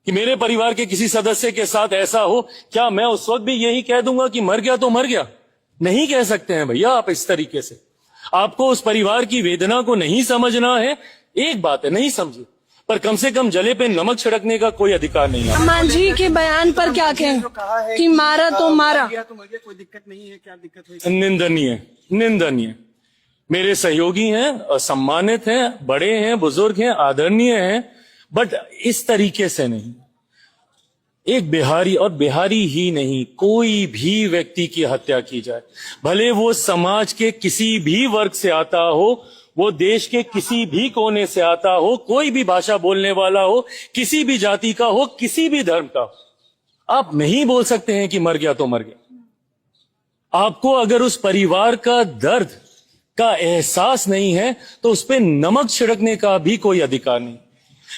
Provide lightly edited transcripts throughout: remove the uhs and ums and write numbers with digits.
कि मेरे परिवार के किसी सदस्य के साथ ऐसा हो, क्या मैं उस वक्त भी यही कह दूंगा कि मर गया तो मर गया? नहीं कह सकते हैं भैया आप इस तरीके से। आपको उस परिवार की वेदना को नहीं समझना है, एक बात है, नहीं समझी, पर कम से कम जले पे नमक छिड़कने का कोई अधिकार नहीं है। मांझी के बयान पर क्या कहें कि मारा तो मारा? कोई दिक्कत नहीं है, क्या दिक्कत हुई? निंदनीय, निंदनीय। मेरे सहयोगी हैं, सम्मानित हैं, बड़े हैं, बुजुर्ग हैं, आदरणीय हैं, बट इस तरीके से नहीं। एक बिहारी, और बिहारी ही नहीं, कोई भी व्यक्ति की हत्या की जाए, भले वो समाज के किसी भी वर्ग से आता हो, वो देश के किसी भी कोने से आता हो, कोई भी भाषा बोलने वाला हो, किसी भी जाति का हो, किसी भी धर्म का हो, आप नहीं बोल सकते हैं कि मर गया तो मर गया। आपको अगर उस परिवार का दर्द का एहसास नहीं है तो उस पर नमक छिड़कने का भी कोई अधिकार नहीं।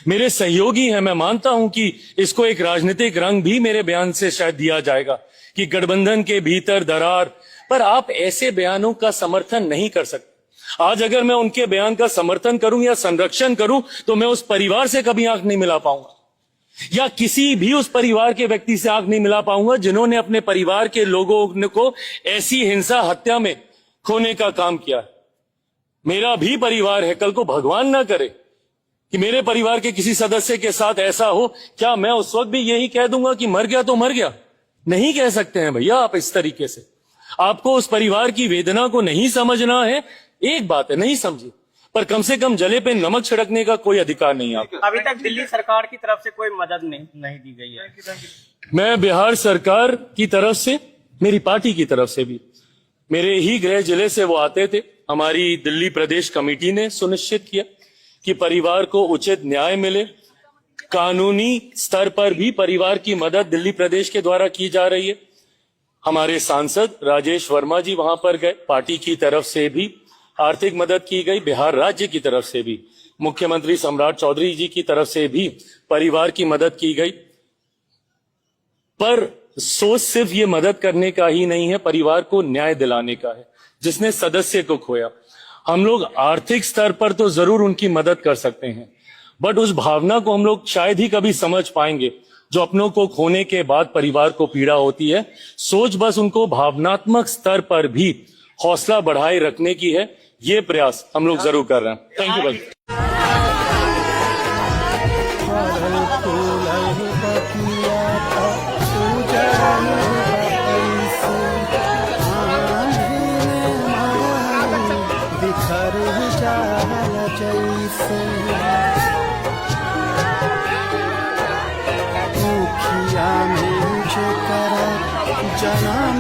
मेरे सहयोगी हैं, मैं मानता हूं कि इसको एक राजनीतिक रंग भी मेरे बयान से शायद दिया जाएगा कि गठबंधन के भीतर दरार, पर आप ऐसे बयानों का समर्थन नहीं कर सकते। आज अगर मैं उनके बयान का समर्थन करूं या संरक्षण करूं तो मैं उस परिवार से कभी आंख नहीं मिला पाऊंगा, या किसी भी उस परिवार के व्यक्ति से आंख नहीं मिला पाऊंगा जिन्होंने अपने परिवार के लोगों को ऐसी हिंसा, हत्या में खोने का काम किया है। मेरा भी परिवार है, कल को भगवान ना करे कि मेरे परिवार के किसी सदस्य के साथ ऐसा हो, क्या मैं उस वक्त भी यही कह दूंगा कि मर गया तो मर गया? नहीं कह सकते हैं भैया आप इस तरीके से। आपको उस परिवार की वेदना को नहीं समझना है, एक बात है, नहीं समझी, पर कम से कम जले पे नमक छिड़कने का कोई अधिकार नहीं है आपको। अभी तक दिल्ली सरकार की तरफ से कोई मदद नहीं दी गई है। मैं बिहार सरकार की तरफ से, मेरी पार्टी की तरफ से भी, मेरे ही गृह जिले से वो आते थे, हमारी दिल्ली प्रदेश कमेटी ने सुनिश्चित किया कि परिवार को उचित न्याय मिले। कानूनी स्तर पर भी परिवार की मदद दिल्ली प्रदेश के द्वारा की जा रही है। हमारे सांसद राजेश वर्मा जी वहां पर गए, पार्टी की तरफ से भी आर्थिक मदद की गई, बिहार राज्य की तरफ से भी, मुख्यमंत्री सम्राट चौधरी जी की तरफ से भी परिवार की मदद की गई। पर सोच सिर्फ ये मदद करने का ही नहीं है, परिवार को न्याय दिलाने का है जिसने सदस्य को खोया। हम लोग आर्थिक स्तर पर तो जरूर उनकी मदद कर सकते हैं, बट उस भावना को हम लोग शायद ही कभी समझ पाएंगे जो अपनों को खोने के बाद परिवार को पीड़ा होती है। सोच बस उनको भावनात्मक स्तर पर भी हौसला बढ़ाए रखने की है, ये प्रयास हम लोग जरूर कर रहे हैं। थैंक यू भाई। जनम